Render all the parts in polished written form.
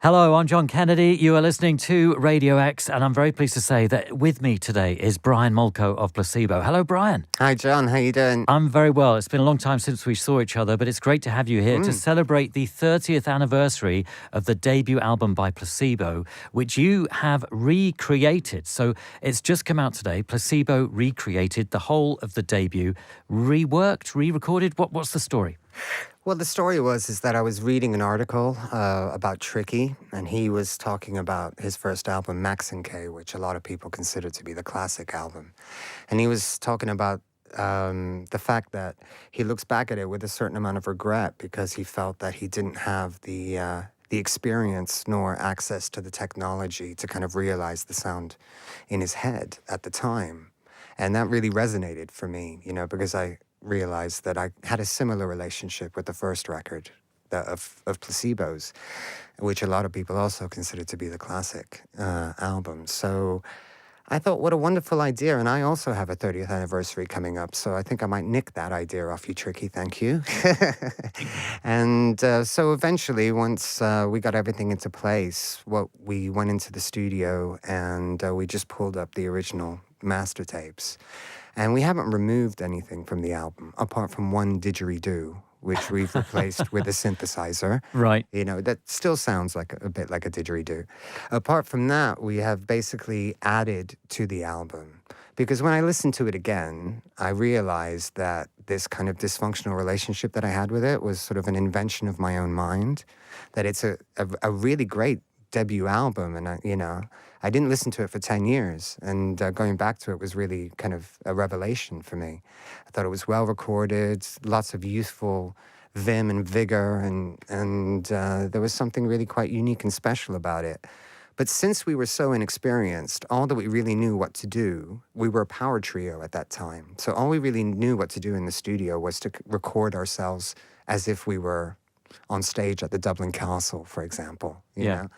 Hello, I'm John Kennedy. You are listening to Radio X, and I'm very pleased to say that with me today is Brian Molko of Placebo. Hello, Brian. Hi, John. How you doing? I'm very well. It's been a long time since we saw each other, but it's great to have you here to celebrate the 30th anniversary of the debut album by Placebo, which you have recreated. So it's just come out today. Placebo recreated the whole of the debut, reworked, re-recorded. What's the story? Well, the story is that I was reading an article about Tricky, and he was talking about his first album, Max and K, which a lot of people consider to be the classic album. And he was talking about the fact that he looks back at it with a certain amount of regret because he felt that he didn't have the experience nor access to the technology to kind of realize the sound in his head at the time. And that really resonated for me, because I realized that I had a similar relationship with the first record of Placebo's, which a lot of people also consider to be the classic album. So I thought, what a wonderful idea. And I also have a 30th anniversary coming up, so I think I might nick that idea off you, Tricky. Thank you. And so eventually, once we got everything into place, we went into the studio and we just pulled up the original master tapes. And we haven't removed anything from the album, apart from one didgeridoo, which we've replaced with a synthesizer. Right. That still sounds like a bit like a didgeridoo. Apart from that, we have basically added to the album. Because when I listened to it again, I realized that this kind of dysfunctional relationship that I had with it was sort of an invention of my own mind, that it's a really great debut album, and I didn't listen to it for 10 years, and going back to it was really kind of a revelation for me. I thought it was well recorded, lots of youthful vim and vigor, and there was something really quite unique and special about it. But since we were so inexperienced, all that we really knew what to do, we were a power trio at that time. So all we really knew what to do in the studio was to record ourselves as if we were on stage at the Dublin Castle, for example. You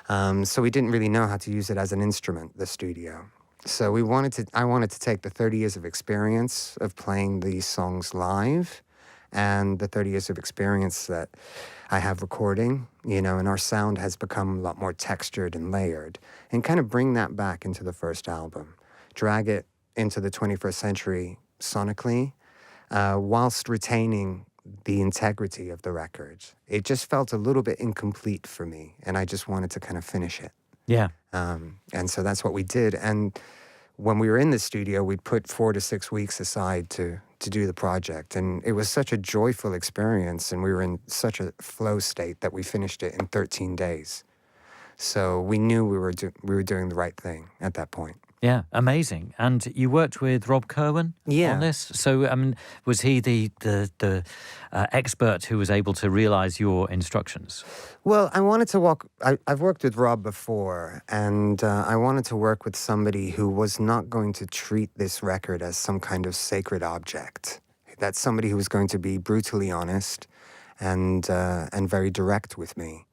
know? So we didn't really know how to use it as an instrument, the studio. So I wanted to take the 30 years of experience of playing these songs live and the 30 years of experience that I have recording, and our sound has become a lot more textured and layered, and kind of bring that back into the first album, drag it into the 21st century sonically, whilst retaining the integrity of the record. It just felt a little bit incomplete for me, and I just wanted to kind of finish it. Yeah. And so that's what we did. And when we were in the studio, we'd put 4 to 6 weeks aside to do the project. And it was such a joyful experience, and we were in such a flow state that we finished it in 13 days. So we knew we were doing the right thing at that point. Yeah, amazing. And you worked with Rob Kerwin on this. So, was he the expert who was able to realize your instructions? Well, I wanted to I've worked with Rob before, and I wanted to work with somebody who was not going to treat this record as some kind of sacred object. That's somebody who was going to be brutally honest and very direct with me.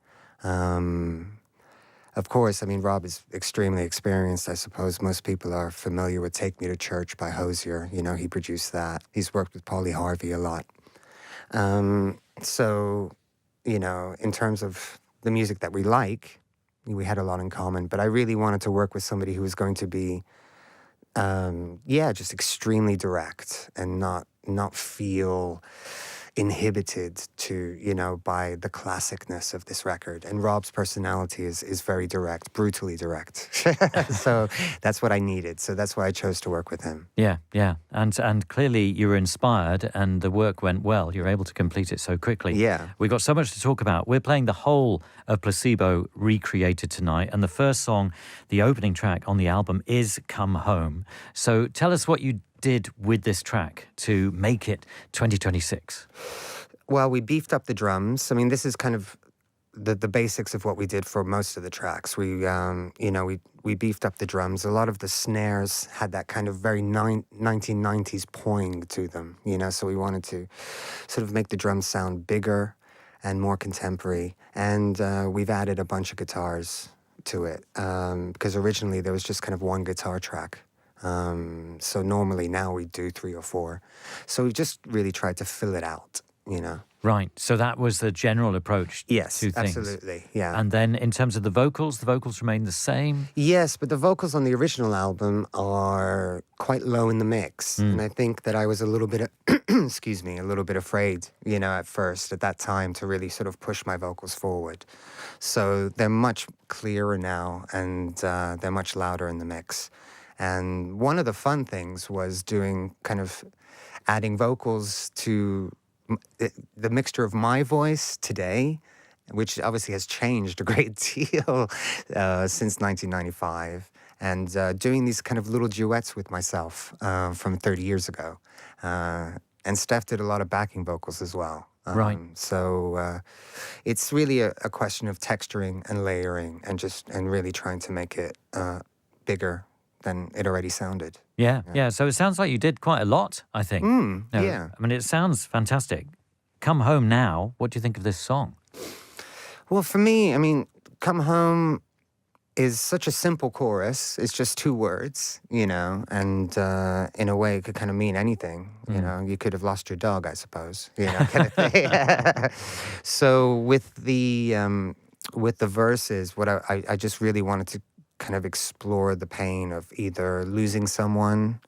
Of course, Rob is extremely experienced. I suppose most people are familiar with Take Me to Church by Hozier. He produced that. He's worked with Polly Harvey a lot. So, in terms of the music that we like, we had a lot in common. But I really wanted to work with somebody who was going to be, just extremely direct and not feel inhibited to, by the classicness of this record. And Rob's personality is very direct, brutally direct. So that's what I needed. So that's why I chose to work with him. Yeah. And clearly you were inspired and the work went well. You were able to complete it so quickly. Yeah. We've got so much to talk about. We're playing the whole of Placebo recreated tonight. And the first song, the opening track on the album, is Come Home. So tell us what you did with this track to make it 2026? Well, we beefed up the drums. This is kind of the basics of what we did for most of the tracks. We beefed up the drums. A lot of the snares had that kind of very 1990s poing to them, so we wanted to sort of make the drums sound bigger and more contemporary. And we've added a bunch of guitars to it because originally there was just kind of one guitar track. So normally now we do 3 or 4. So we've just really tried to fill it out you know. Right. So that was the general approach Yes, to things. absolutely, yeah. And then in terms of the vocals remain the same? Yes, but the vocals on the original album are quite low in the mix. And I think that I was a little bit, excuse me, a little bit afraid, you know, at first, at that time, to really sort of push my vocals forward. So they're much clearer now, and they're much louder in the mix. And one of the fun things was adding vocals to the mixture of my voice today, which obviously has changed a great deal since 1995, and doing these kind of little duets with myself from 30 years ago. And Steph did a lot of backing vocals as well. Right. So it's really a question of texturing and layering and really trying to make it bigger than it already sounded. Yeah. So it sounds like you did quite a lot, I think. Yeah. I mean, it sounds fantastic. Come Home Now, what do you think of this song? Well, for me, I mean, Come Home is such a simple chorus. It's just 2 words, you know, and in a way it could kind of mean anything. You know, you could have lost your dog, I suppose, you know, kind of thing. So with the verses, what I just really wanted to kind of explore the pain of either losing someone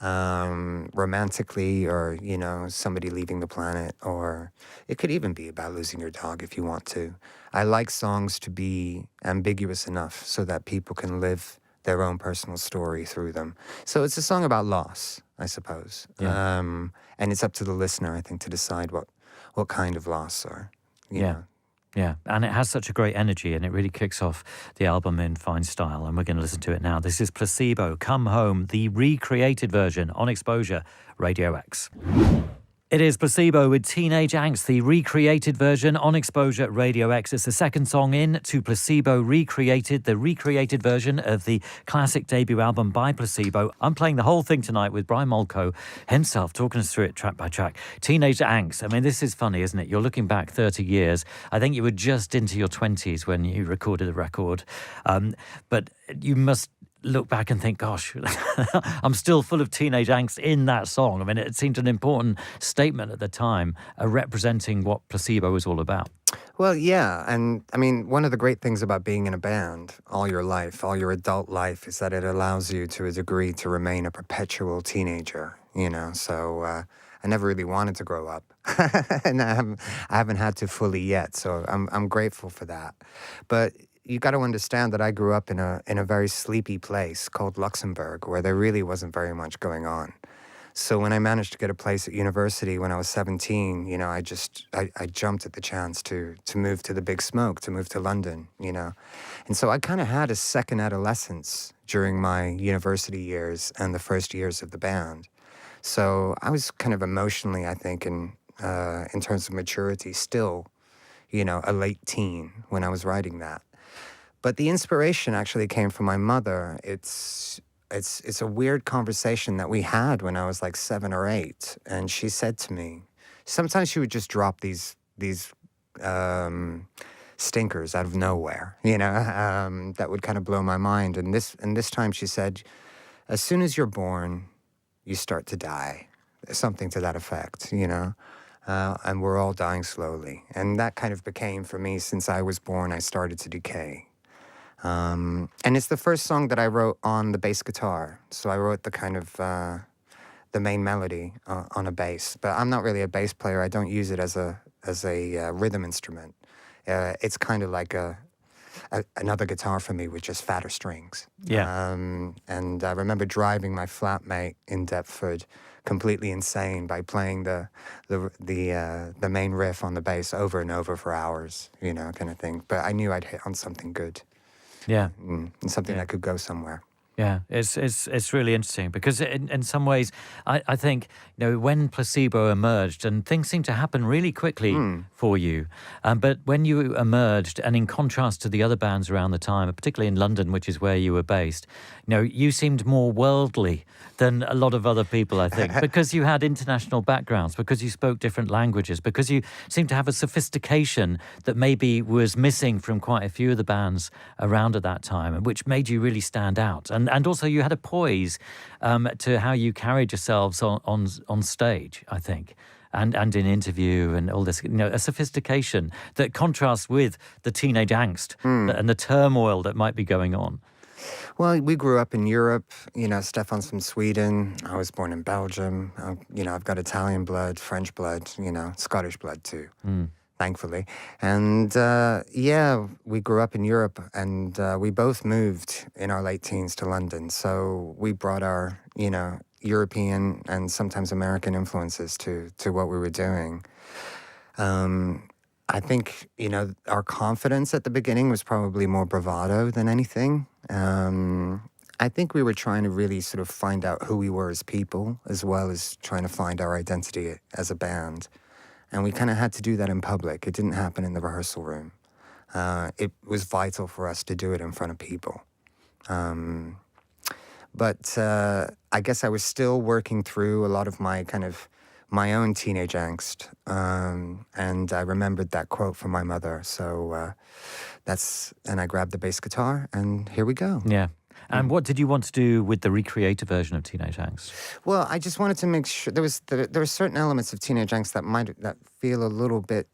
romantically, or, you know, somebody leaving the planet, or it could even be about losing your dog if you want to. I like songs to be ambiguous enough so that people can live their own personal story through them. So it's a song about loss, I suppose. Yeah. And it's up to the listener, I think, to decide what kind of loss, or, you know. Yeah, and it has such a great energy, and it really kicks off the album in fine style, and we're going to listen to it now. This is Placebo, Come Home, the recreated version on Xposure, Radio X. It is Placebo with Teenage Angst, the recreated version on Xposure Radio X. It's the second song in to Placebo Recreated, the recreated version of the classic debut album by Placebo. I'm playing the whole thing tonight with Brian Molko himself, talking us through it track by track. Teenage Angst. I mean, this is funny, isn't it? You're looking back 30 years. I think you were just into your 20s when you recorded the record. But you must look back and think, gosh, I'm still full of teenage angst in that song. I mean, it seemed an important statement at the time, representing what Placebo was all about. Well, yeah. And I mean, one of the great things about being in a band all your life, all your adult life, is that it allows you to a degree to remain a perpetual teenager, you know? So I never really wanted to grow up, and I haven't had to fully yet. So I'm grateful for that. But you got to understand that I grew up in a very sleepy place called Luxembourg, where there really wasn't very much going on. So when I managed to get a place at university when I was 17, you know, I jumped at the chance to move to the big smoke, to move to London, you know. And so I kind of had a second adolescence during my university years and the first years of the band. So I was kind of emotionally, I think, in terms of maturity, still, you know, a late teen when I was writing that. But the inspiration actually came from my mother. It's a weird conversation that we had when I was like 7 or 8, and she said to me, sometimes she would just drop these stinkers out of nowhere, you know, that would kind of blow my mind. And this time she said, as soon as you're born, you start to die, something to that effect, you know. And we're all dying slowly. And that kind of became, for me, since I was born, I started to decay. And it's the first song that I wrote on the bass guitar. So I wrote the kind of the main melody on a bass. But I'm not really a bass player. I don't use it as a rhythm instrument. It's kind of like another guitar for me with just fatter strings. Yeah. And I remember driving my flatmate in Deptford completely insane by playing the main riff on the bass over and over for hours, you know, kind of thing. But I knew I'd hit on something good. Yeah. And something that could go somewhere. Yeah, it's really interesting because in some ways, I think, you know, when Placebo emerged, and things seemed to happen really quickly for you, but when you emerged, and in contrast to the other bands around the time, particularly in London, which is where you were based, you know, you seemed more worldly than a lot of other people, I think, because you had international backgrounds, because you spoke different languages, because you seemed to have a sophistication that maybe was missing from quite a few of the bands around at that time, which made you really stand out. And also you had a poise to how you carried yourselves on stage, I think. and in interview and all this, a sophistication that contrasts with the teenage angst and the turmoil that might be going on. Well, we grew up in Europe. Stefan's from Sweden. I was born in Belgium. I've got Italian blood, French blood, Scottish blood too, thankfully. And we grew up in Europe, and we both moved in our late teens to London. So we brought our, European and sometimes American influences to what we were doing. I think, our confidence at the beginning was probably more bravado than anything. I think we were trying to really sort of find out who we were as people, as well as trying to find our identity as a band. And we kind of had to do that in public. It didn't happen in the rehearsal room. It was vital for us to do it in front of people. But I guess I was still working through a lot of my own teenage angst. And I remembered that quote from my mother. So and I grabbed the bass guitar, and here we go. Yeah. And what did you want to do with the recreated version of Teenage Angst? Well, I just wanted to make sure there were certain elements of Teenage Angst that feel a little bit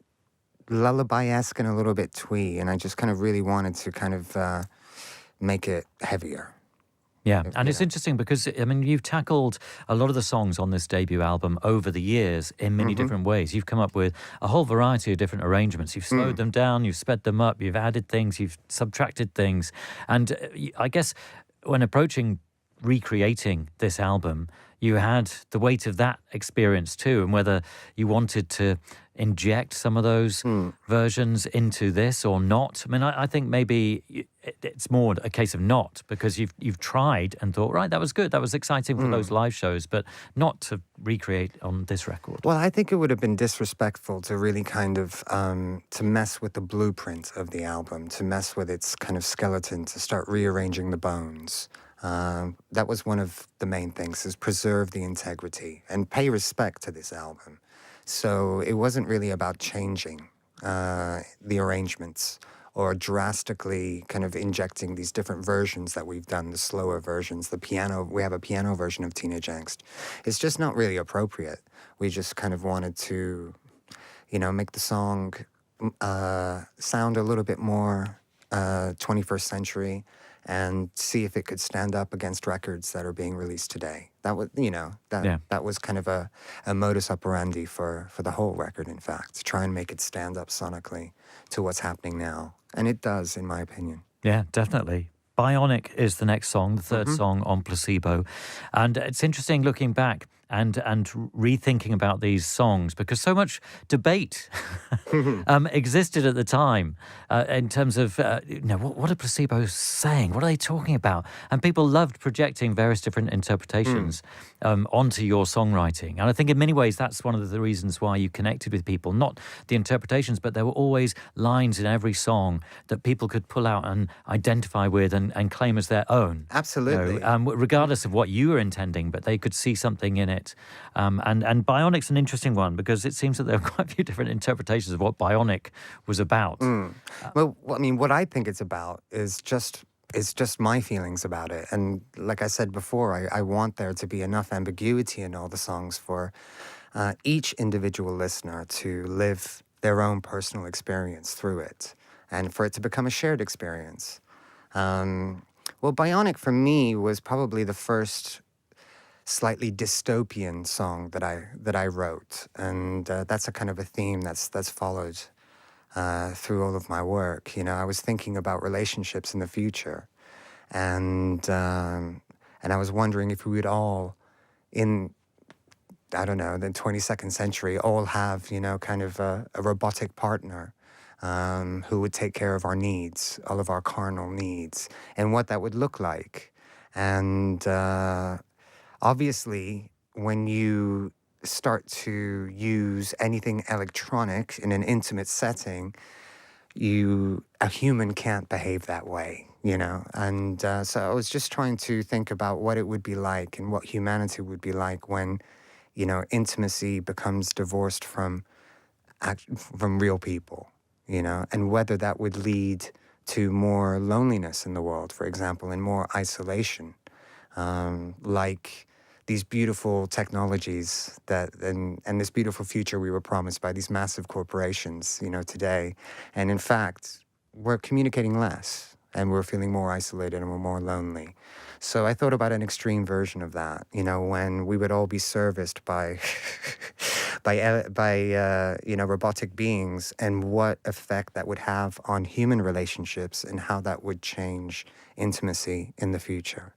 lullaby-esque and a little bit twee, and I just kind of really wanted to kind of make it heavier. Yeah, and it's interesting because, you've tackled a lot of the songs on this debut album over the years in many different ways. You've come up with a whole variety of different arrangements. You've slowed them down, you've sped them up, you've added things, you've subtracted things. And I guess when approaching recreating this album, you had the weight of that experience too, and whether you wanted to inject some of those versions into this or not. I think maybe it's more a case of not, because you've tried and thought, right, that was good, that was exciting for those live shows, but not to recreate on this record. Well, I think it would have been disrespectful to really kind of to mess with the blueprint of the album, to mess with its kind of skeleton, to start rearranging the bones. That was one of the main things, is preserve the integrity and pay respect to this album. So it wasn't really about changing the arrangements or drastically kind of injecting these different versions that we've done, the slower versions, we have a piano version of Teenage Angst. It's just not really appropriate. We just kind of wanted to, make the song sound a little bit more 21st century, and see if it could stand up against records that are being released today. That was, that was kind of a modus operandi for the whole record, in fact, to try and make it stand up sonically to what's happening now. And it does, in my opinion. Yeah, definitely. Bionic is the next song, the third song on Placebo. And it's interesting looking back and rethinking about these songs, because so much debate existed at the time in terms of, what are Placebo saying? What are they talking about? And people loved projecting various different interpretations onto your songwriting. And I think in many ways that's one of the reasons why you connected with people, not the interpretations, but there were always lines in every song that people could pull out and identify with and claim as their own. Absolutely. Regardless of what you were intending, but they could see something in it. And Bionic's an interesting one, because it seems that there are quite a few different interpretations of what Bionic was about. Well, what I think it's about is just my feelings about it. And like I said before, I want there to be enough ambiguity in all the songs for each individual listener to live their own personal experience through it, and for it to become a shared experience. Well, Bionic for me was probably the first slightly dystopian song that I wrote, and that's a kind of a theme that's followed through all of my work. I was thinking about relationships in the future, and I was wondering if we would all, in the 22nd century, all have kind of a robotic partner who would take care of our needs, all of our carnal needs, and what that would look like. And obviously, when you start to use anything electronic in an intimate setting, a human can't behave that way, And so I was just trying to think about what it would be like and what humanity would be like when, intimacy becomes divorced from real people, and whether that would lead to more loneliness in the world, for example, and more isolation, like these beautiful technologies and this beautiful future we were promised by these massive corporations, today. And in fact, we're communicating less and we're feeling more isolated and we're more lonely. So I thought about an extreme version of that, when we would all be serviced by robotic beings, and what effect that would have on human relationships and how that would change intimacy in the future.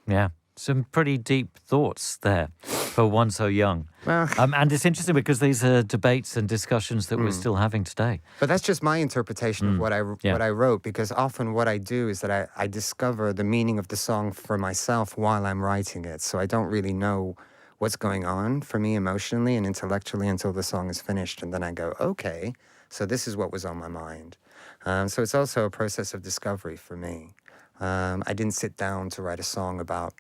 Yeah. Some pretty deep thoughts there for one so young. Well, And it's interesting because these are debates and discussions that we're still having today. but that's just my interpretation of what I wrote, because often what I do is that I discover the meaning of the song for myself while I'm writing it. So I don't really know what's going on for me emotionally and intellectually until the song is finished. And then I go, okay, so this is what was on my mind. So it's also a process of discovery for me. I didn't sit down to write a song about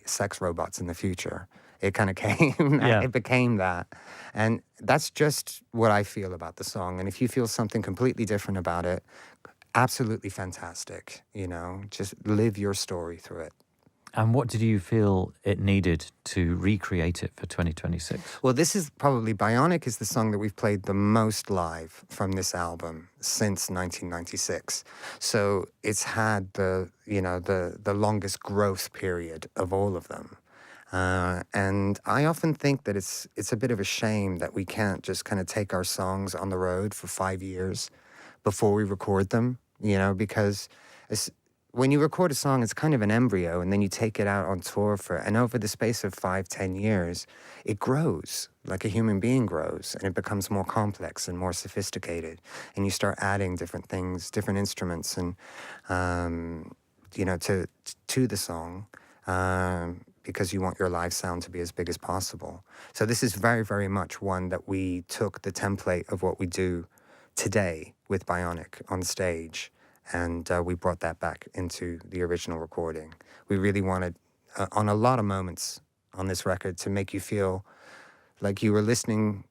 sex robots in the future. It kind of came, it became that. And that's just what I feel about the song. And if you feel something completely different about it, absolutely fantastic, just live your story through it. And what did you feel it needed to recreate it for 2026? Well, this is probably Bionic is the song that we've played the most live from this album since 1996. So it's had the longest growth period of all of them. And I often think that it's a bit of a shame that we can't just kind of take our songs on the road for 5 years before we record them, because when you record a song, it's kind of an embryo, and then you take it out on tour and over the space of 5-10 years, it grows like a human being grows, and it becomes more complex and more sophisticated. And you start adding different things, different instruments, and to the song, because you want your live sound to be as big as possible. So this is very, very much one that we took the template of what we do today with Bionic on stage. And we brought that back into the original recording. We really wanted, on a lot of moments on this record, to make you feel like you were listening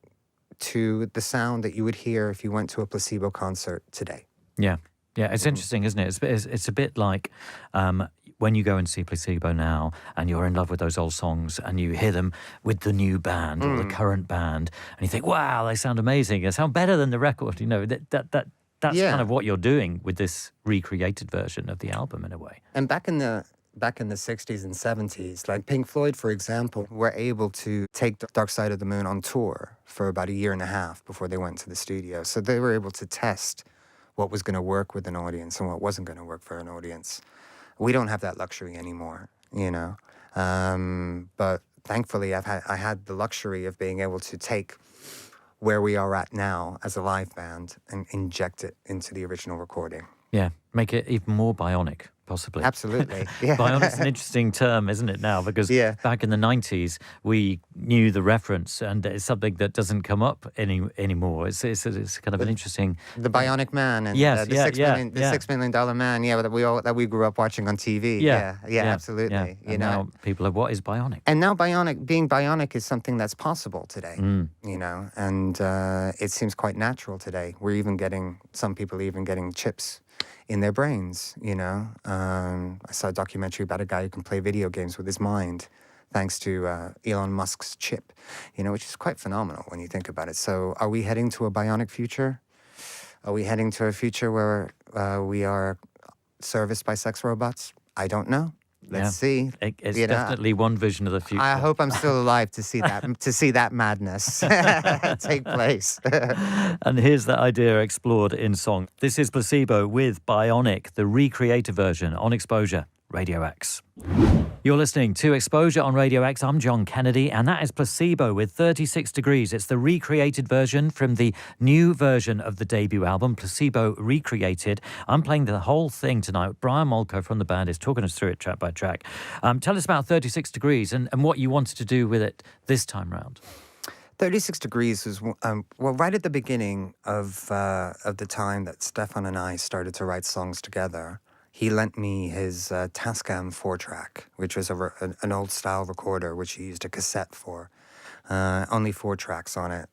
to the sound that you would hear if you went to a Placebo concert today. Yeah. Yeah, it's interesting, isn't it? It's a bit like when you go and see Placebo now and you're in love with those old songs and you hear them with the new band or the current band and you think, wow, they sound amazing. They sound better than the record. That's kind of what you're doing with this recreated version of the album in a way. And back in the 60s and 70s, like Pink Floyd, for example, were able to take Dark Side of the Moon on tour for about a year and a half before they went to the studio. So they were able to test what was going to work with an audience and what wasn't going to work for an audience. We don't have that luxury anymore, But thankfully, I had the luxury of being able to take where we are at now as a live band and inject it into the original recording. Yeah, make it even more bionic, possibly. Absolutely. Yeah. Bionic's an interesting term, isn't it, now? Because back in the 90s, we knew the reference, and it's something that doesn't come up anymore. It's kind of an interesting... The Bionic Man and the $6 million man, that we grew up watching on TV. Yeah, absolutely. Yeah. And now people are, what is bionic? And now being bionic is something that's possible today, and it seems quite natural today. Some people even getting chips in their brains, I saw a documentary about a guy who can play video games with his mind thanks to Elon Musk's chip, which is quite phenomenal when you think about it. So are we heading to a bionic future? Are we heading to a future where we are serviced by sex robots? I don't know. Let's see. It's definitely one vision of the future. I hope I'm still alive to see that madness take place. And here's that idea explored in song. This is Placebo with Bionic, the recreated version on Xposure, Radio X. You're listening to Exposure on Radio X. I'm John Kennedy, and that is Placebo with 36 Degrees. It's the recreated version from the new version of the debut album, Placebo Recreated. I'm playing the whole thing tonight. Brian Molko from the band is talking us through it track by track. Tell us about 36 Degrees and what you wanted to do with it this time round. 36 Degrees was, right at the beginning of the time that Stefan and I started to write songs together. He lent me his Tascam 4-track, which was an old-style recorder, which he used a cassette for. Only 4 tracks on it.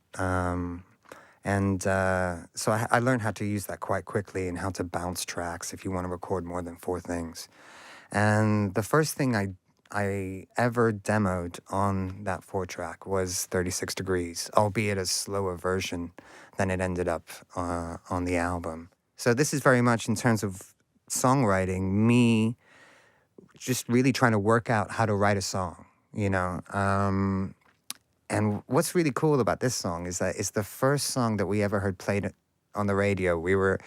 So I learned how to use that quite quickly and how to bounce tracks if you want to record more than 4 things. And the first thing I ever demoed on that 4-track was 36 Degrees, albeit a slower version than it ended up on the album. So this is very much in terms of songwriting, me just really trying to work out how to write a song, you know. And what's really cool about this song is that it's the first song that we ever heard played on the radio. We were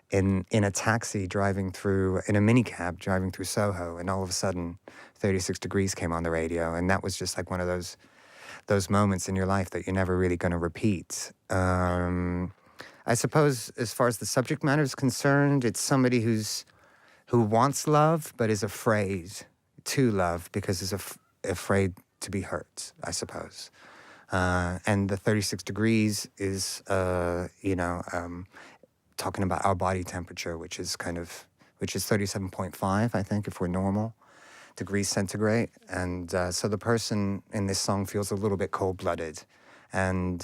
in a taxi driving through, in a minicab driving through Soho, and all of a sudden 36 Degrees came on the radio, and that was just like one of those moments in your life that you're never really going to repeat. I suppose as far as the subject matter is concerned, it's somebody who wants love but is afraid to love because is afraid to be hurt, I suppose. And the 36 Degrees is, talking about our body temperature, which is 37.5, I think, if we're normal, degrees centigrade. And so the person in this song feels a little bit cold-blooded and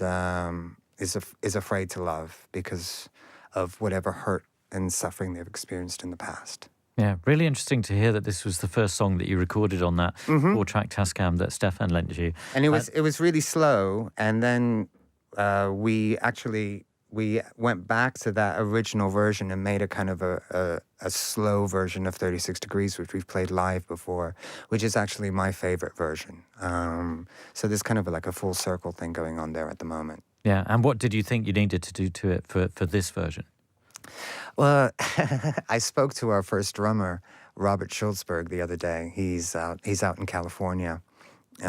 is afraid to love because of whatever hurt and suffering they've experienced in the past. Yeah, really interesting to hear that this was the first song that you recorded on that 4-track Tascam that Stefan lent you. And it was really slow, and then we went back to that original version and made a kind of a slow version of 36 Degrees, which we've played live before, which is actually my favorite version. So there's kind of like a full circle thing going on there at the moment. Yeah, and what did you think you needed to do to it for this version? Well, I spoke to our first drummer, Robert Schultzberg, the other day. He's out in California, he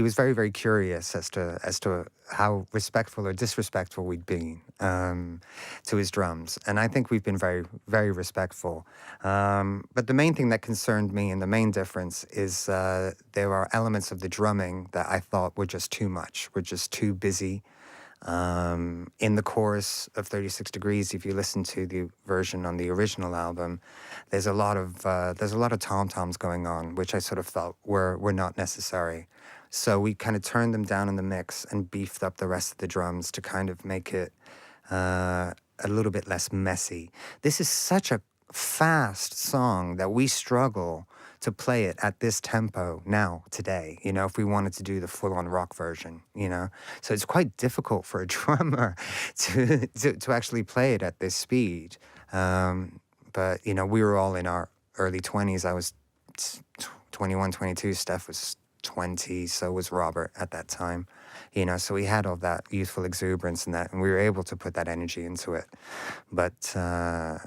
was very, very curious as to how respectful or disrespectful we'd been to his drums, and I think we've been very, very respectful. But the main thing that concerned me, and the main difference, is there are elements of the drumming that I thought were just too much, were just too busy. In the chorus of 36 Degrees, if you listen to the version on the original album, there's a lot of tom-toms going on, which I sort of felt were not necessary. So we kind of turned them down in the mix and beefed up the rest of the drums to kind of make it a little bit less messy. This is such a fast song that we struggle to play it at this tempo now, today, you know, if we wanted to do the full-on rock version, you know. So it's quite difficult for a drummer to actually play it at this speed. But, you know, we were all in our early 20s. I was 21, 22. Steph was 20, so was Robert at that time. You know, so we had all that youthful exuberance and we were able to put that energy into it. But, so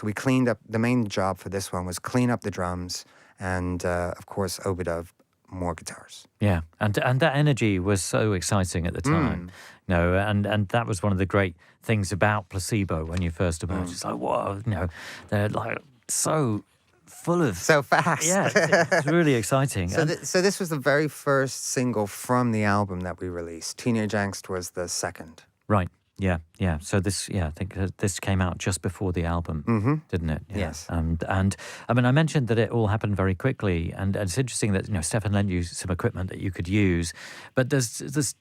we cleaned up. The main job for this one was clean up the drums, and of course overdub more guitars. Yeah, and that energy was so exciting at the time. No, and that was one of the great things about Placebo when you first emerged. It's like, whoa, you know, they're like so full of... So fast. Yeah, it's really exciting. So this was the very first single from the album that we released. Teenage Angst was the second. Right. Yeah. So this, I think this came out just before the album, didn't it? Yeah. Yes. And I mean, I mentioned that it all happened very quickly, and it's interesting that, you know, Stefan lent you some equipment that you could use, but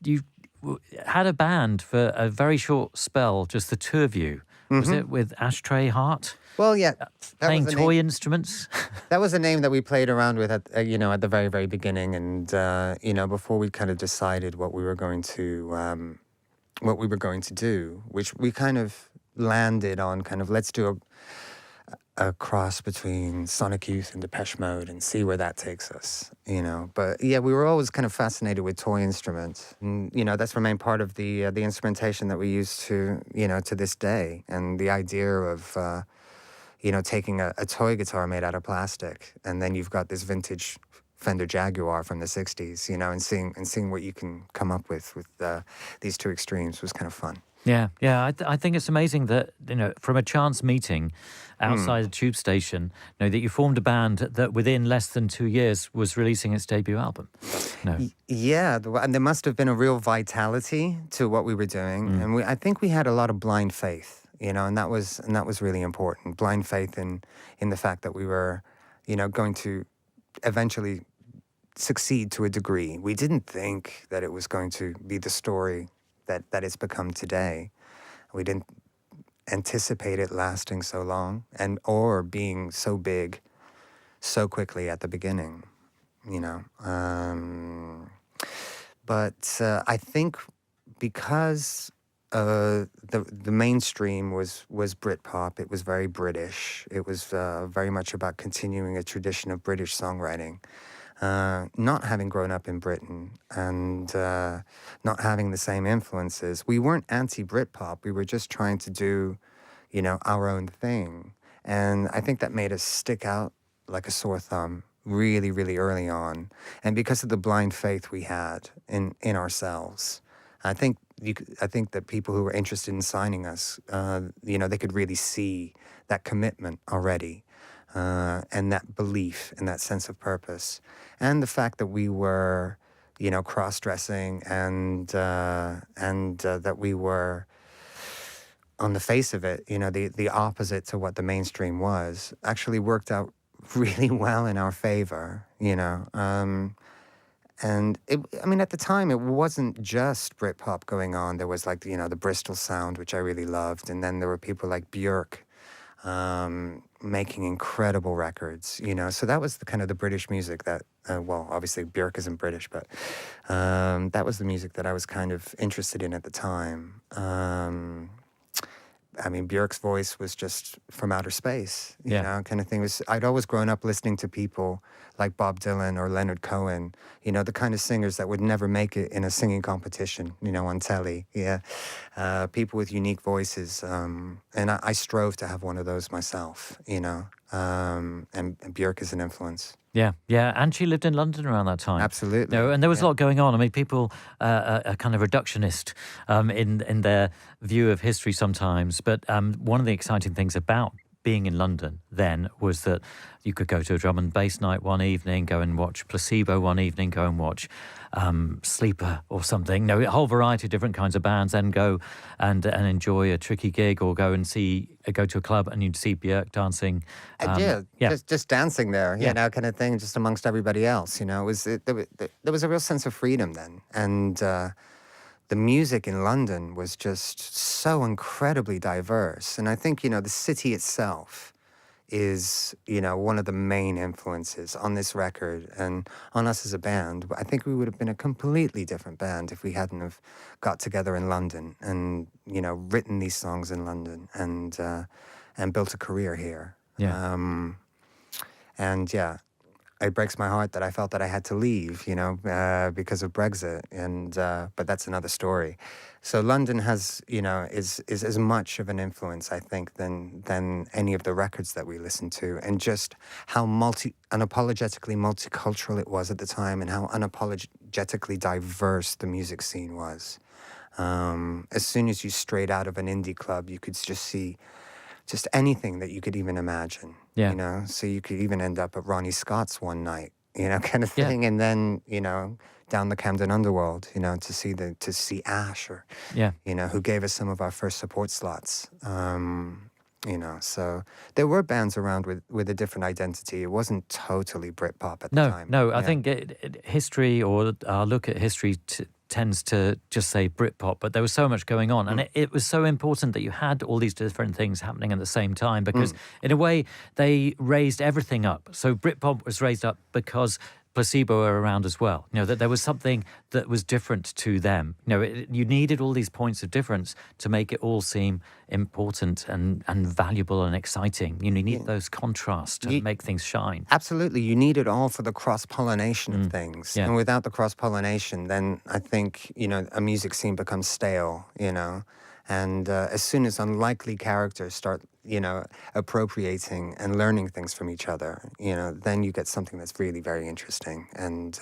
you had a band for a very short spell, just the two of you. Was it with Ashtray Heart? Well, yeah. Playing toy instruments? That was a name that we played around with at the very, very beginning, and before we kind of decided what we were going to do, which we kind of landed on kind of, let's do a cross between Sonic Youth and Depeche Mode and see where that takes us, you know. But yeah, we were always kind of fascinated with toy instruments, and you know, that's remained part of the instrumentation that we use to this day. And the idea of taking a toy guitar made out of plastic, and then you've got this vintage Fender Jaguar from the 60s, you know, and seeing what you can come up with these two extremes was kind of fun. Yeah. I think it's amazing that, you know, from a chance meeting outside a tube station, you know, that you formed a band that within less than 2 years was releasing its debut album. No. Yeah, and there must have been a real vitality to what we were doing, and I think we had a lot of blind faith, you know, and that was really important. Blind faith in the fact that we were, you know, going to eventually succeed to a degree. We didn't think that it was going to be the story that it's become today. We didn't, anticipate it lasting so long or being so big so quickly at the beginning, you know. But I think because the mainstream was Britpop, it was very British. It was very much about continuing a tradition of British songwriting. Not having grown up in Britain and not having the same influences, we weren't anti-Britpop. We were just trying to do, you know, our own thing. And I think that made us stick out like a sore thumb really, really early on. And because of the blind faith we had in ourselves, I think that people who were interested in signing us, you know, they could really see that commitment already. And that belief and that sense of purpose, and the fact that we were, you know, cross-dressing and that we were, on the face of it, you know, the opposite to what the mainstream was, actually worked out really well in our favor, you know. And I mean, at the time, it wasn't just Britpop going on. There was like, you know, the Bristol sound, which I really loved, and then there were people like Björk, making incredible records, you know. So that was the kind of the British music that, well, obviously Björk isn't British, but that was the music that I was kind of interested in at the time. I mean, Björk's voice was just from outer space, you know, kind of thing. I'd always grown up listening to people like Bob Dylan or Leonard Cohen, you know, the kind of singers that would never make it in a singing competition, you know, on telly. Yeah. People with unique voices. And I strove to have one of those myself, you know, and Björk is an influence. Yeah, yeah, and she lived in London around that time. Absolutely. You know, and there was a lot going on. I mean, people are kind of reductionist in their view of history sometimes. But one of the exciting things about being in London then was that you could go to a drum and bass night one evening, go and watch Placebo one evening, go and watch Sleeper or something. No, a whole variety of different kinds of bands, and go and enjoy a tricky gig, or go to a club and you'd see Björk dancing. Just dancing there, you know, kind of thing, just amongst everybody else. You know, there was a real sense of freedom then, and the music in London was just so incredibly diverse. And I think, you know, the city itself is, you know, one of the main influences on this record and on us as a band. I think we would have been a completely different band if we hadn't have got together in London and, you know, written these songs in London and built a career here. Yeah. And yeah, it breaks my heart that I felt that I had to leave, you know, because of Brexit. And but that's another story. So London has, you know, is as much of an influence, I think, than any of the records that we listened to, and just how unapologetically multicultural it was at the time, and how unapologetically diverse the music scene was. As soon as you strayed out of an indie club, you could just see just anything that you could even imagine. Yeah. You know, so you could even end up at Ronnie Scott's one night, you know, kind of thing, and then, you know, down the Camden Underworld, you know, to see Ash, or you know, who gave us some of our first support slots. You know, so there were bands around with a different identity. It wasn't totally Britpop at the time. No, I think history, or our look at history tends to just say Britpop, but there was so much going on, and it was so important that you had all these different things happening at the same time, because in a way they raised everything up. So Britpop was raised up because Placebo were around as well. You know, that there was something that was different to them. You know, you needed all these points of difference to make it all seem important and valuable and exciting. You need those contrasts to make things shine. Absolutely. You need it all for the cross-pollination of things. Yeah. And without the cross-pollination, then I think, you know, a music scene becomes stale, you know. And as soon as unlikely characters start, you know, appropriating and learning things from each other, you know, then you get something that's really very interesting and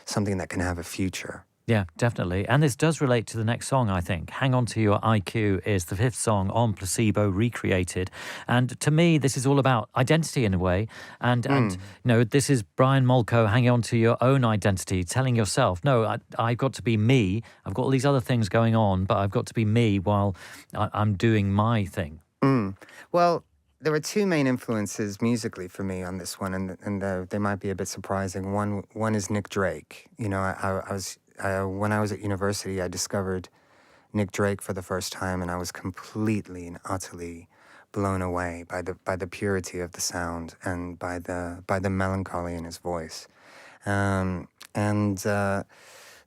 something that can have a future. Yeah, definitely. And this does relate to the next song, I think. Hang On To Your IQ is the fifth song on Placebo, recreated. And to me, this is all about identity in a way. And you know, this is Brian Molko hanging on to your own identity, telling yourself, no, I've got to be me. I've got all these other things going on, but I've got to be me while I'm doing my thing. Well, there were two main influences musically for me on this one, and they might be a bit surprising. One is Nick Drake. You know, when I was at university, I discovered Nick Drake for the first time, and I was completely and utterly blown away by the purity of the sound and by the melancholy in his voice.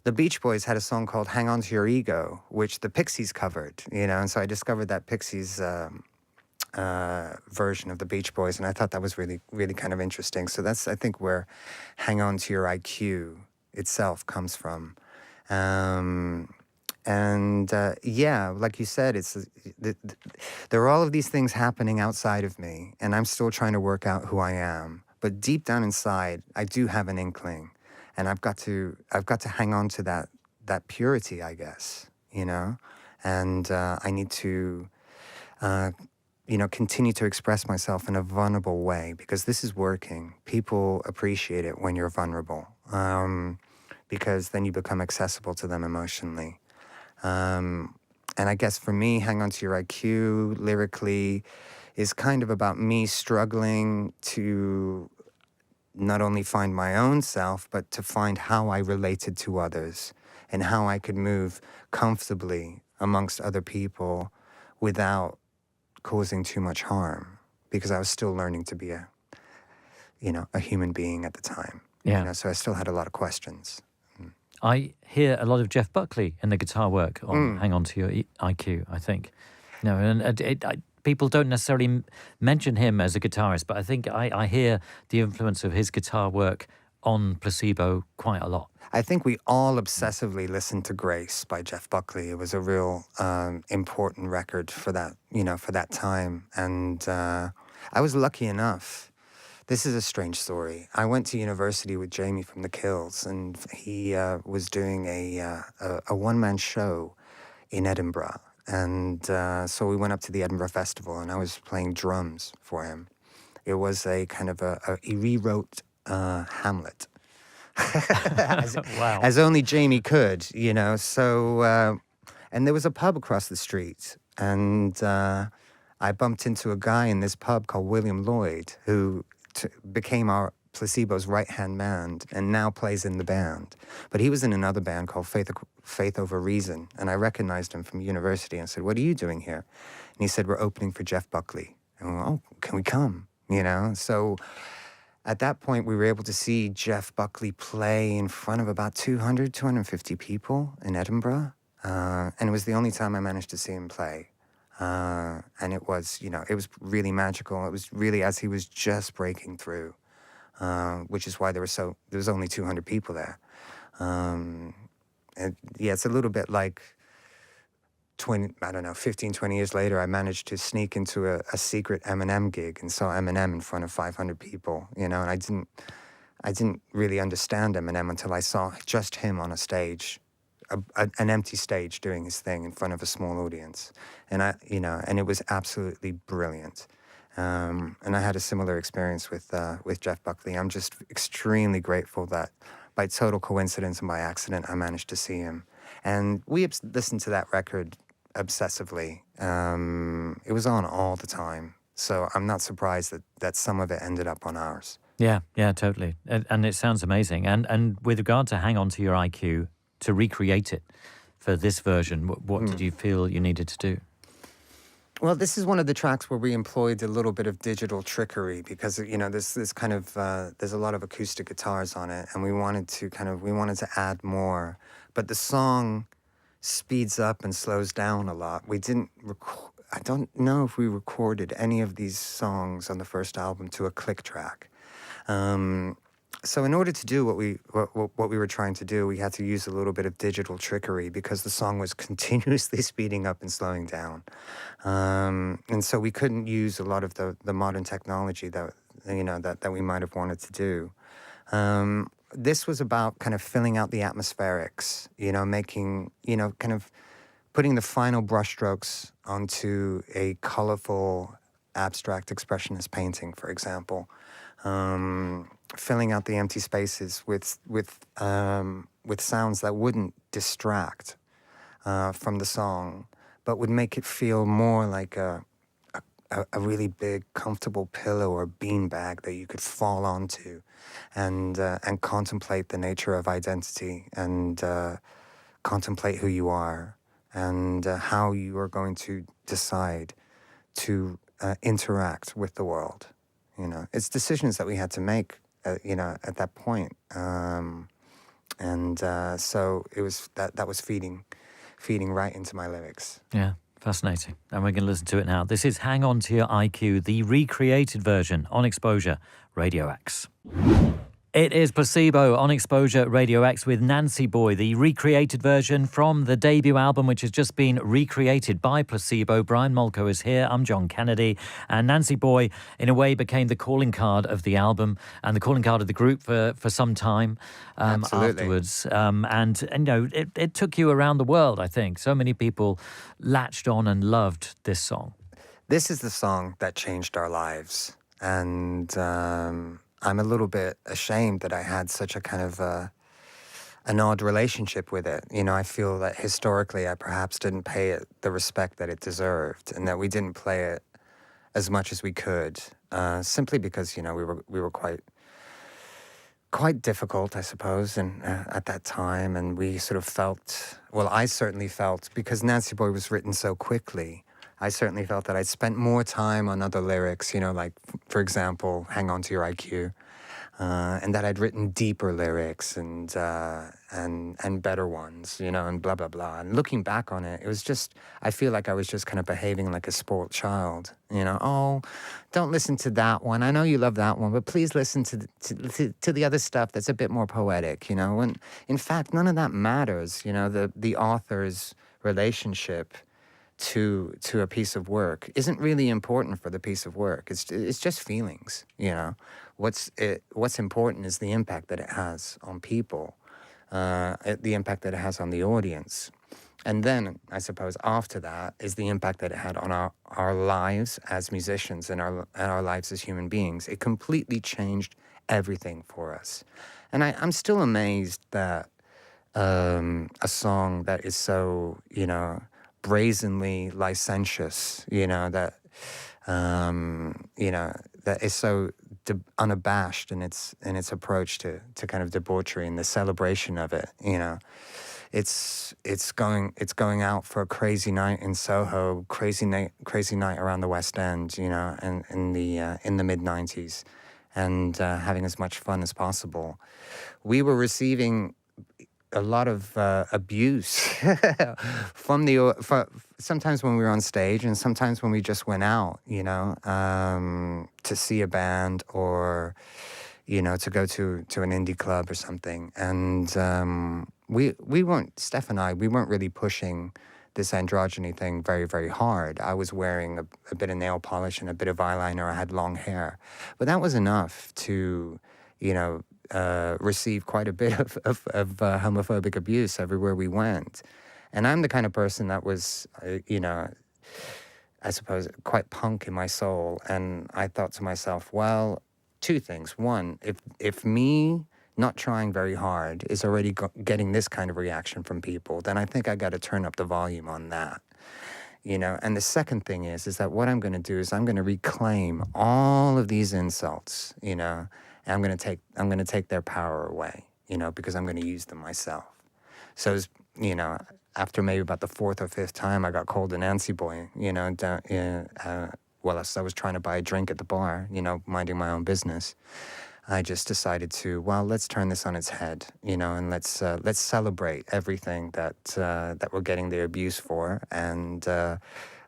The Beach Boys had a song called "Hang On to Your Ego," which the Pixies covered, and so I discovered that Pixies version of the Beach Boys, and I thought that was really, really kind of interesting. So that's, I think, where "Hang On to Your IQ" itself comes from. Yeah, like you said, there are all of these things happening outside of me, and I'm still trying to work out who I am. But deep down inside, I do have an inkling, and I've got to hang on to that purity, I guess, and I need to, continue to express myself in a vulnerable way, because this is working. People appreciate it when you're vulnerable, because then you become accessible to them emotionally. And I guess for me, "Hang On to Your IQ" lyrically is kind of about me struggling to not only find my own self, but to find how I related to others and how I could move comfortably amongst other people without causing too much harm, because I was still learning to be a human being at the time. Yeah. So I still had a lot of questions. I hear a lot of Jeff Buckley in the guitar work on "Hang On to Your IQ," I think. People don't necessarily mention him as a guitarist, but I think I hear the influence of his guitar work on Placebo quite a lot. I think we all obsessively listened to "Grace" by Jeff Buckley. It was a real important record for that, for that time. And I was lucky enough. This is a strange story. I went to university with Jamie from The Kills, and he was doing a one-man show in Edinburgh. And so we went up to the Edinburgh Festival, and I was playing drums for him. It was a kind of he rewrote Hamlet. Wow. As only Jamie could, So, and there was a pub across the street, and I bumped into a guy in this pub called William Lloyd, who became our Placebo's right-hand man and now plays in the band. But he was in another band called Faith Over Reason, and I recognized him from university and said, "What are you doing here?" And he said, "We're opening for Jeff Buckley." And we went, "Oh, can we come?" So at that point, we were able to see Jeff Buckley play in front of about 250 people in Edinburgh. And it was the only time I managed to see him play. And it was, it was really magical. It was really as he was just breaking through, which is why there was only 200 people there. And yeah, it's a little bit like 15, 20 years later, I managed to sneak into a secret Eminem gig and saw Eminem in front of 500 people, and I didn't really understand Eminem until I saw just him on a stage, an empty stage doing his thing in front of a small audience. And and it was absolutely brilliant. And I had a similar experience with Jeff Buckley. I'm just extremely grateful that by total coincidence and by accident, I managed to see him. And we listened to that record obsessively. It was on all the time. So I'm not surprised that some of it ended up on ours. Yeah, totally. And it sounds amazing. And with regard to "Hang On to Your IQ," to recreate it for this version, what did you feel you needed to do? Well, this is one of the tracks where we employed a little bit of digital trickery because, there's kind of, there's a lot of acoustic guitars on it, and we wanted to add more. But the song speeds up and slows down a lot. I don't know if we recorded any of these songs on the first album to a click track. So in order to do what we were trying to do, we had to use a little bit of digital trickery because the song was continuously speeding up and slowing down. And so we couldn't use a lot of the modern technology that we might have wanted to do. This was about kind of filling out the atmospherics, making, kind of putting the final brushstrokes onto a colorful, abstract expressionist painting, for example. Filling out the empty spaces with sounds that wouldn't distract from the song, but would make it feel more like a really big, comfortable pillow or beanbag that you could fall onto, and contemplate the nature of identity and contemplate who you are. and how you are going to decide to interact with the world. It's decisions that we had to make, at that point. So it was that was feeding right into my lyrics. Yeah, fascinating. And we're going to listen to it now. This is Hang On To Your IQ, the recreated version on Exposure Radio X. It is Placebo on Exposure Radio X with Nancy Boy, the recreated version from the debut album, which has just been recreated by Placebo. Brian Molko is here. I'm John Kennedy. And Nancy Boy, in a way, became the calling card of the album and the calling card of the group for some time afterwards. It took you around the world, I think. So many people latched on and loved this song. This is the song that changed our lives. And I'm a little bit ashamed that I had such a kind of an odd relationship with it. I feel that historically I perhaps didn't pay it the respect that it deserved, and that we didn't play it as much as we could, simply because we were quite difficult, I suppose, and at that time, and we sort of felt. Well, I certainly felt, because Nancy Boy was written so quickly. I certainly felt that I'd spent more time on other lyrics, like, for example, Hang On To Your IQ, and that I'd written deeper lyrics and better ones, and blah, blah, blah. And looking back on it, I feel like I was just kind of behaving like a spoiled child, oh, don't listen to that one. I know you love that one, but please listen to the other stuff that's a bit more poetic, when in fact, none of that matters, the author's relationship to a piece of work isn't really important for the piece of work. It's just feelings, What's important is the impact that it has on people, the impact that it has on the audience. And then, I suppose, after that is the impact that it had on our lives as musicians and our lives as human beings. It completely changed everything for us. And I'm still amazed that a song that is so, brazenly licentious, that is so unabashed in its approach to kind of debauchery and the celebration of it. It's going out for a crazy night in Soho, crazy night around the West End, and in the mid-90s, and having as much fun as possible. We were receiving a lot of abuse from sometimes when we were on stage, and sometimes when we just went out, to see a band, or to go to an indie club or something. And we weren't, Steph and I, we weren't really pushing this androgyny thing very, very hard. I was wearing a bit of nail polish and a bit of eyeliner. I had long hair, but that was enough to receive quite a bit of homophobic abuse everywhere we went. And I'm the kind of person that was, I suppose, quite punk in my soul. And I thought to myself, well, two things. One, if me not trying very hard is already getting this kind of reaction from people, then I think I got to turn up the volume on that. And the second thing is that what I'm going to do is I'm going to reclaim all of these insults, and I'm going to take their power away, because I'm going to use them myself. So, after maybe about the fourth or fifth time I got called a Nancy Boy, as I was trying to buy a drink at the bar, minding my own business, I just decided to, let's turn this on its head, and let's celebrate everything that we're getting the abuse for, and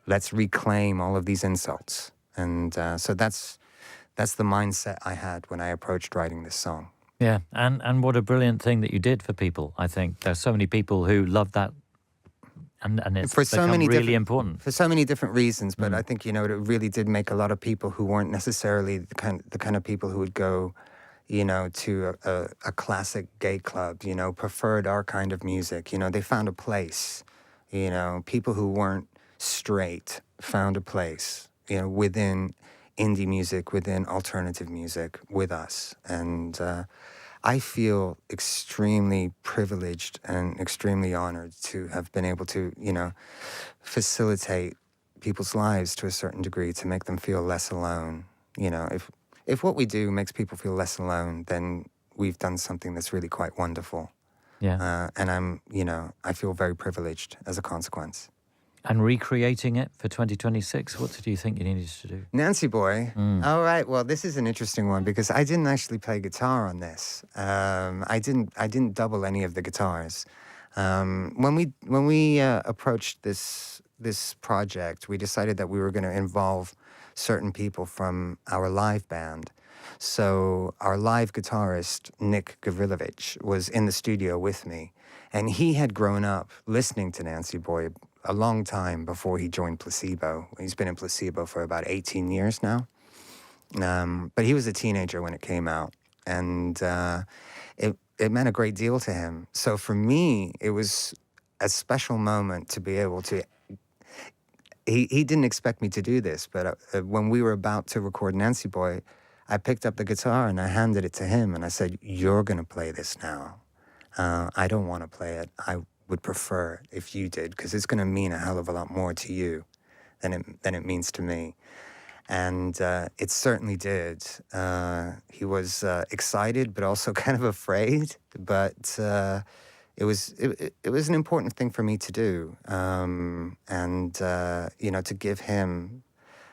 let's reclaim all of these insults. And so that's the mindset I had when I approached writing this song. Yeah, and what a brilliant thing that you did for people. I think there's so many people who love that, and it's really important. For so many different reasons, but I think, it really did make a lot of people who weren't necessarily the kind of people who would go, to a classic gay club, preferred our kind of music. They found a place. People who weren't straight found a place, within indie music, within alternative music, with us. And I feel extremely privileged and extremely honored to have been able to, facilitate people's lives to a certain degree, to make them feel less alone. If what we do makes people feel less alone, then we've done something that's really quite wonderful. Yeah. And I feel very privileged as a consequence. And recreating it for 2026, what did you think you needed to do? Nancy Boy. All right. Well, this is an interesting one because I didn't actually play guitar on this. I didn't double any of the guitars. When we approached this project, we decided that we were going to involve certain people from our live band. So our live guitarist, Nick Gavrilovich, was in the studio with me. And he had grown up listening to Nancy Boy a long time before he joined Placebo. He's been in Placebo for about 18 years now. But he was a teenager when it came out. And it meant a great deal to him. So for me, it was a special moment to be able to... He didn't expect me to do this, but when we were about to record Nancy Boy, I picked up the guitar and I handed it to him and I said, "You're going to play this now. I don't want to play it. I would prefer it if you did, because it's going to mean a hell of a lot more to you than it means to me." And it certainly did. He was excited, but also kind of afraid. But it was an important thing for me to do, and to give him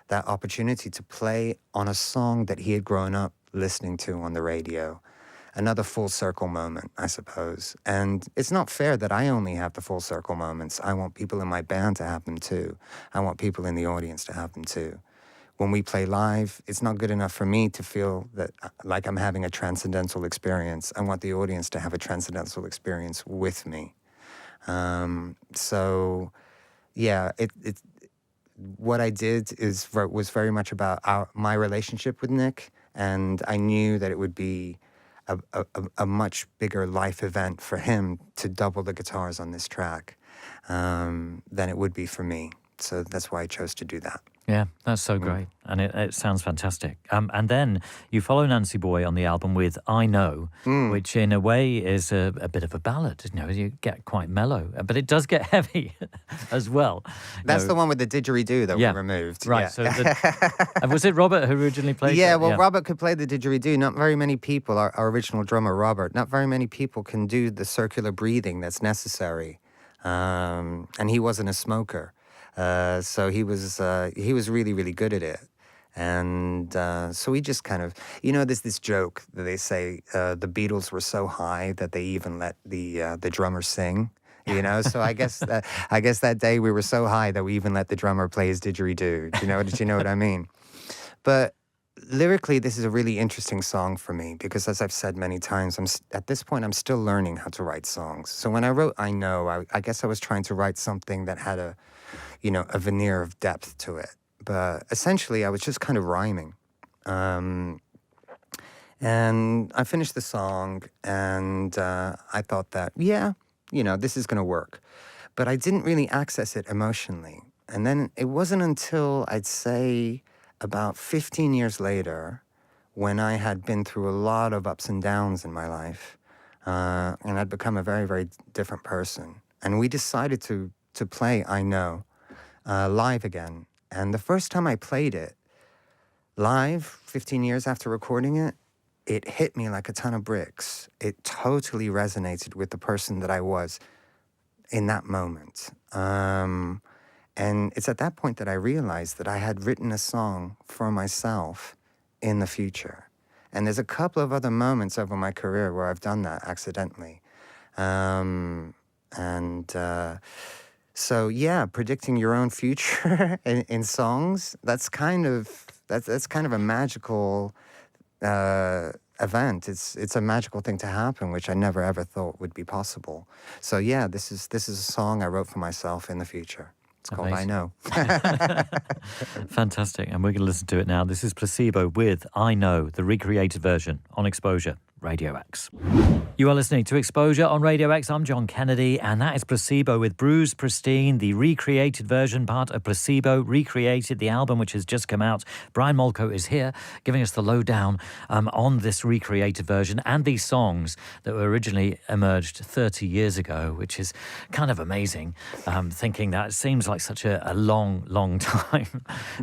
that opportunity to play on a song that he had grown up listening to on the radio. Another full circle moment, I suppose. And it's not fair that I only have the full circle moments. I want people in my band to have them too. I want people in the audience to have them too. When we play live, it's not good enough for me to feel that like I'm having a transcendental experience. I want the audience to have a transcendental experience with me. So, yeah, what I did was very much about my relationship with Nick, and I knew that it would be a much bigger life event for him to double the guitars on this track than it would be for me. So that's why I chose to do that. Yeah, that's so great. And it sounds fantastic. And then you follow Nancy Boy on the album with I Know, which in a way is a bit of a ballad. You get quite mellow, but it does get heavy as well. That's the one with the didgeridoo that we removed. Right. Yeah. So was it Robert who originally played Yeah, it? well, Robert could play the didgeridoo. Not very many people, our original drummer, Robert, not very many people can do the circular breathing that's necessary. And he wasn't a smoker. So he was really, really good at it. And so we just kind of, there's this joke that they say the Beatles were so high that they even let the drummer sing. So I guess that day we were so high that we even let the drummer play his didgeridoo. Did you know what I mean? But lyrically, this is a really interesting song for me because, as I've said many times, at this point I'm still learning how to write songs. So when I wrote I Know, I guess I was trying to write something that had a veneer of depth to it. But essentially, I was just kind of rhyming. And I finished the song, and I thought that, this is going to work. But I didn't really access it emotionally. And then it wasn't until, I'd say, about 15 years later, when I had been through a lot of ups and downs in my life, and I'd become a very, very different person. And we decided to play I Know live again. And the first time I played it live, 15 years after recording it, it hit me like a ton of bricks. It totally resonated with the person that I was in that moment. And it's at that point that I realized that I had written a song for myself in the future. And there's a couple of other moments over my career where I've done that accidentally. So yeah, predicting your own future in songs, that's kind of a magical event. It's a magical thing to happen, which I never ever thought would be possible. So yeah, this is a song I wrote for myself in the future. It's called I Know. Fantastic. And we're going to listen to it now. This is Placebo with I Know, the recreated version on Xposure, Radio X. You are listening to Exposure on Radio X. I'm John Kennedy, and that is Placebo with Bruised Pristine, the recreated version, part of Placebo, recreated, the album which has just come out. Brian Molko is here giving us the lowdown on this recreated version and these songs that were originally emerged 30 years ago, which is kind of amazing, thinking that it seems like such a long, long time.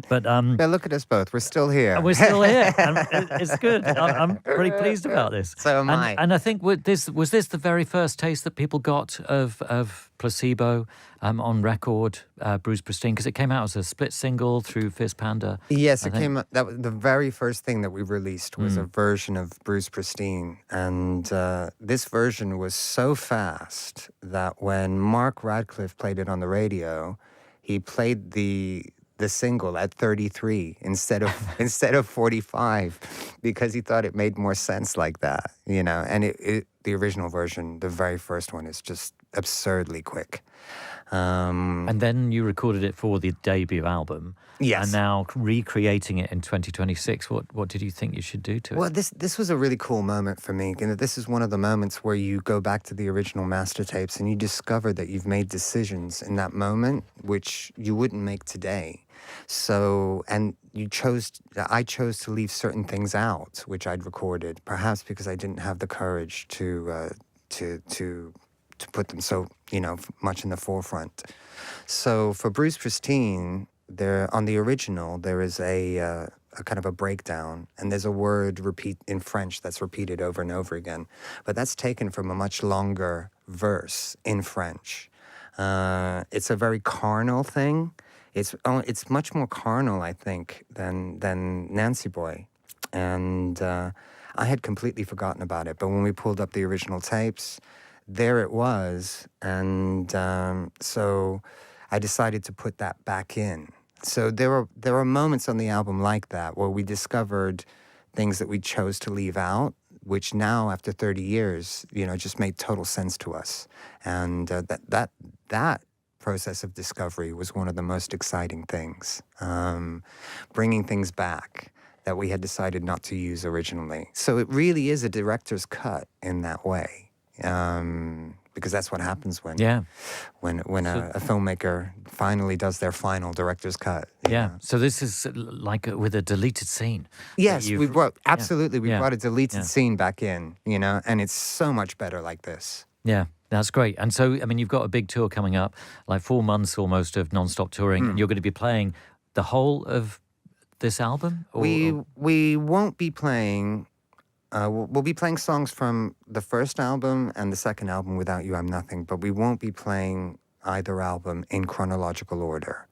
But yeah, look at us both. We're still here. We're still here. And it's good. I'm pretty pleased about this. Yes. So am I. And I think was this the very first taste that people got of Placebo on record, Bruce Springsteen? Because it came out as a split single through Fizz Panda. Yes, it came. That was the very first thing that we released was a version of Bruce Springsteen, and this version was so fast that when Mark Radcliffe played it on the radio, he played the single at 33 instead of 45, because he thought it made more sense like that, you know. And the original version, the very first one, is just absurdly quick. And then you recorded it for the debut album. Yes. And now recreating it in 2026. What did you think you should do to it? Well, this was a really cool moment for me. You know, this is one of the moments where you go back to the original master tapes and you discover that you've made decisions in that moment which you wouldn't make today. So, and I chose to leave certain things out which I'd recorded, perhaps because I didn't have the courage to put them so, you know, much in the forefront. So for Bruce Springsteen, on the original, there is a kind of a breakdown, and there's a word repeat in French that's repeated over and over again. But that's taken from a much longer verse in French. It's a very carnal thing. It's much more carnal, I think, than Nancy Boy. And I had completely forgotten about it. But when we pulled up the original tapes, there it was. And so I decided to put that back in. So there were moments on the album like that where we discovered things that we chose to leave out, which now, after 30 years, you know, just made total sense to us. And that process of discovery was one of the most exciting things, bringing things back that we had decided not to use originally. So it really is a director's cut in that way. Because that's what happens when a filmmaker finally does their final director's cut. Yeah. So this is like with a deleted scene. Yes, we brought a deleted Yeah. scene back in, you know, and it's so much better like this. Yeah, that's great. And so, I mean, you've got a big tour coming up, like 4 months almost of non-stop touring, and you're going to be playing the whole of this album? We won't be playing. We'll be playing songs from the first album and the second album, Without You I'm Nothing, but we won't be playing either album in chronological order.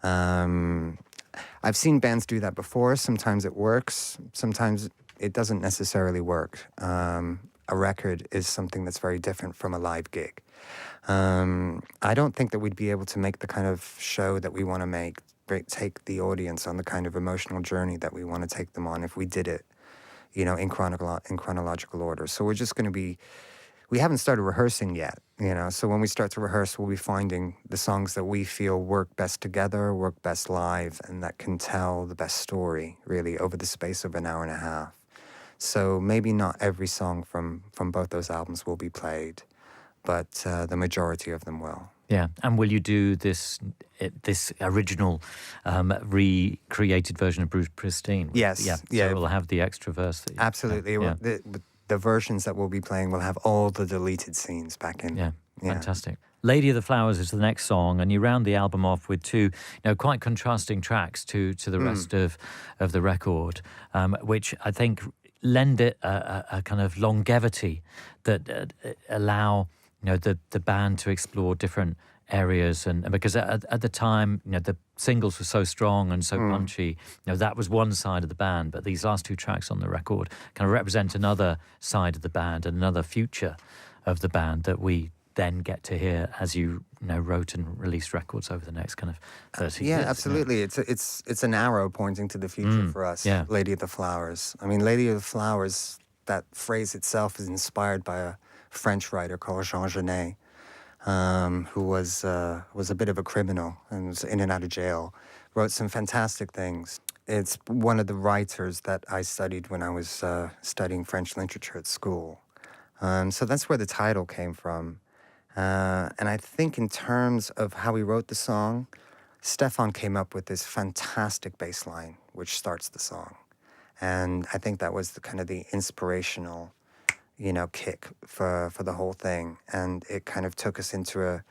I've seen bands do that before. Sometimes it works. Sometimes it doesn't necessarily work. A record is something that's very different from a live gig. I don't think that we'd be able to make the kind of show that we want to make, take the audience on the kind of emotional journey that we want to take them on if we did it, you know, in chronological order. So we're just going to be, we haven't started rehearsing yet, you know, so when we start to rehearse, we'll be finding the songs that we feel work best together, work best live, and that can tell the best story, really, over the space of an hour and a half. So maybe not every song from both those albums will be played, but the majority of them will. Yeah, and will you do this original recreated version of Bruce Springsteen? Yes. Yeah. So it will have the extra verse. Absolutely. Yeah. The versions that we'll be playing will have all the deleted scenes back in. Yeah. Fantastic. Lady of the Flowers is the next song, and you round the album off with two, quite contrasting tracks to the rest of the record, which I think lend it a kind of longevity that allow the band to explore different areas, and because at the time the singles were so strong and so punchy, that was one side of the band, but these last two tracks on the record kind of represent another side of the band and another future of the band that we then get to hear as you wrote and released records over the next kind of 30 years. Yeah, absolutely. It's an arrow pointing to the future for us. Yeah. Lady of the Flowers. I mean, Lady of the Flowers, that phrase itself is inspired by a French writer called Jean Genet, who was a bit of a criminal and was in and out of jail. Wrote some fantastic things. It's one of the writers that I studied when I was studying French literature at school. So that's where the title came from. And I think in terms of how he wrote the song, Stefan came up with this fantastic bass line, which starts the song. And I think that was the kind of the inspirational, kick for the whole thing. And it kind of took us into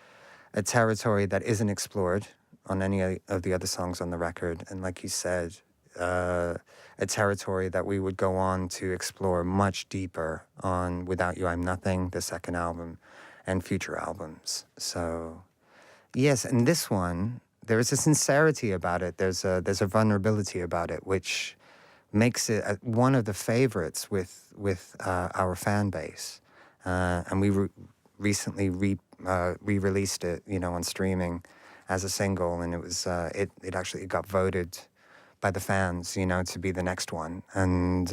a territory that isn't explored on any of the other songs on the record. And like you said, a territory that we would go on to explore much deeper on Without You, I'm Nothing, the second album, and future albums. So, yes, and this one, there is a sincerity about it. There's a vulnerability about it, which makes it one of the favorites with our fan base. And we recently re-released it, on streaming as a single, and it was it actually got voted by the fans, to be the next one, and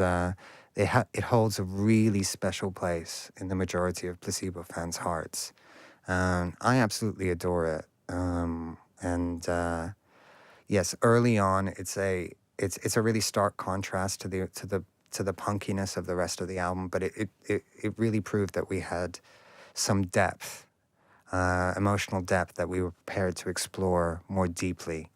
it holds a really special place in the majority of Placebo fans' hearts. I absolutely adore it, and yes, early on, it's a really stark contrast to the punkiness of the rest of the album, but it really proved that we had some depth, emotional depth that we were prepared to explore more deeply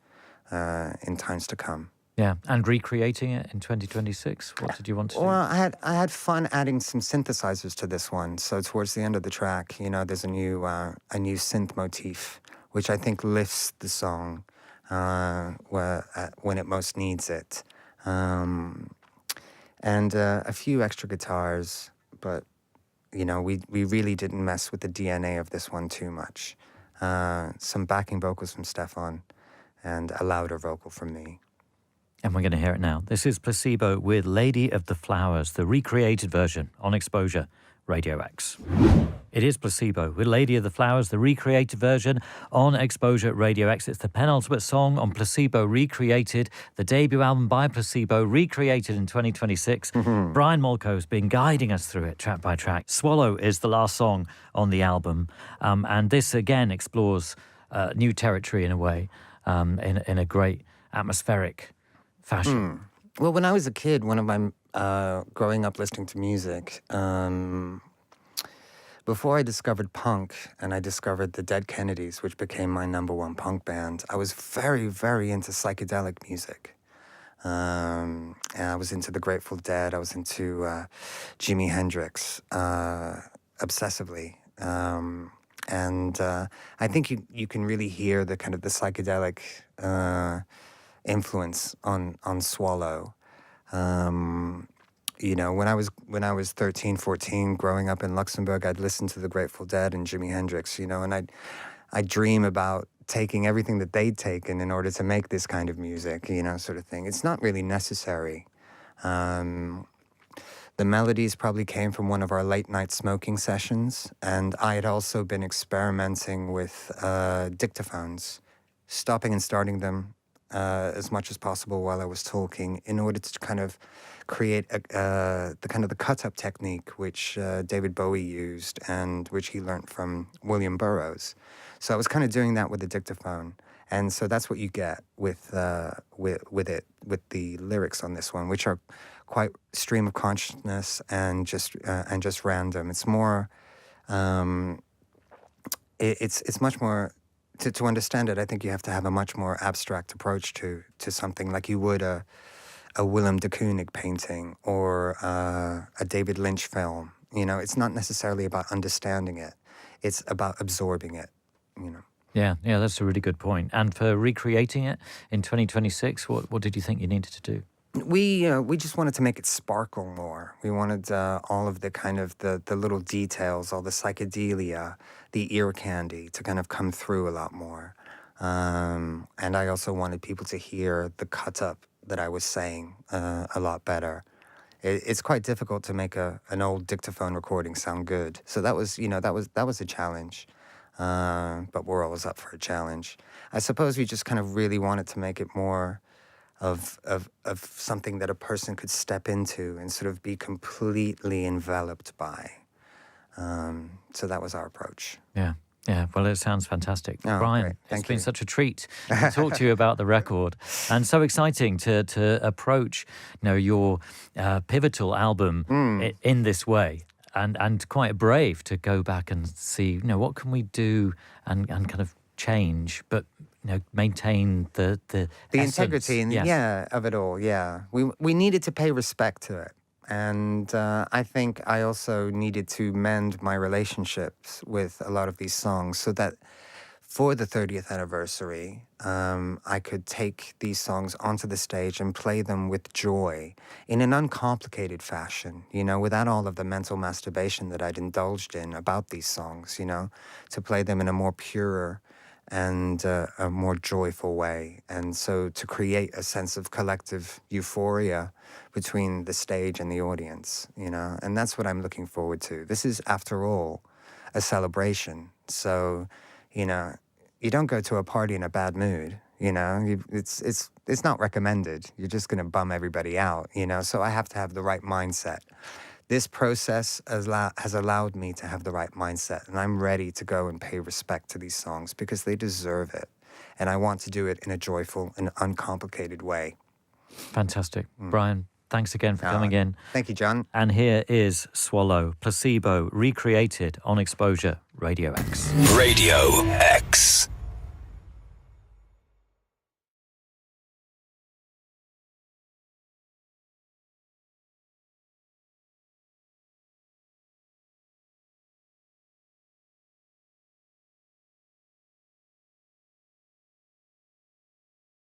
in times to come. Yeah, and recreating it in 2026, what did you want to do? Well, I had fun adding some synthesizers to this one. So towards the end of the track, there's a new synth motif, which I think lifts the song when it most needs it, and a few extra guitars, but we really didn't mess with the DNA of this one too much. Some backing vocals from Stefan, and a louder vocal from me. And we're going to hear it now. This is Placebo with Lady of the Flowers, the recreated version on Xposure Radio X. It is Placebo with Lady of the Flowers, the recreated version on Xposure Radio X. It's the penultimate song on Placebo Recreated, the debut album by Placebo, recreated in 2026. Brian Molko's been guiding us through it track by track. Swallow is the last song on the album. And this, again, explores new territory in a way, in a great atmospheric fashion. Well, when I was a kid, one of my growing up listening to music, before I discovered punk and I discovered the Dead Kennedys, which became my number one punk band, I was very, very into psychedelic music. And I was into the Grateful Dead. I was into Jimi Hendrix obsessively. And I think you can really hear the kind of the psychedelic influence on Swallow. When I was 13, 14, growing up in Luxembourg, I'd listen to the Grateful Dead and Jimi Hendrix, and I'd dream about taking everything that they'd taken in order to make this kind of music, sort of thing. It's not really necessary. The melodies probably came from one of our late night smoking sessions, and I had also been experimenting with dictaphones, stopping and starting them as much as possible while I was talking, in order to kind of create the cut-up technique which David Bowie used and which he learned from William Burroughs. So I was kind of doing that with the dictaphone, and so that's what you get with the lyrics on this one, which are quite stream of consciousness and just random. It's more, it's much more. To understand it, I think you have to have a much more abstract approach to something, like you would a Willem de Kooning painting or a David Lynch film. It's not necessarily about understanding it; it's about absorbing it. Yeah, that's a really good point. And for recreating it in 2026, what did you think you needed to do? We just wanted to make it sparkle more. We wanted all of the kind of the little details, all the psychedelia, the ear candy to kind of come through a lot more. And I also wanted people to hear the cut up that I was saying a lot better. It's quite difficult to make an old dictaphone recording sound good. So that was a challenge. But we're always up for a challenge. I suppose we just kind of really wanted to make it more of something that a person could step into and sort of be completely enveloped by. So that was our approach. Yeah. Well, it sounds fantastic. Oh, Brian, great. it's been such a treat to talk to you about the record, and so exciting to approach, your pivotal album in this way, and quite brave to go back and see, what can we do and kind of change, but maintain the integrity and yes. of it all. Yeah, we needed to pay respect to it, and I think I also needed to mend my relationships with a lot of these songs, so that for the 30th anniversary, I could take these songs onto the stage and play them with joy in an uncomplicated fashion, you know, without all of the mental masturbation that I'd indulged in about these songs, you know, to play them in a more pure and a more joyful way. And so to create a sense of collective euphoria between the stage and the audience, you know, and that's what I'm looking forward to. This is, after all, a celebration. So, you know, you don't go to a party in a bad mood, you know, it's not recommended. You're just going to bum everybody out, you know, so I have to have the right mindset. This process has allowed me to have the right mindset, and I'm ready to go and pay respect to these songs because they deserve it. And I want to do it in a joyful and uncomplicated way. Fantastic. Brian, thanks again for coming in. Thank you, John. And here is Swallow, Placebo, recreated on Xposure, Radio X. Radio X.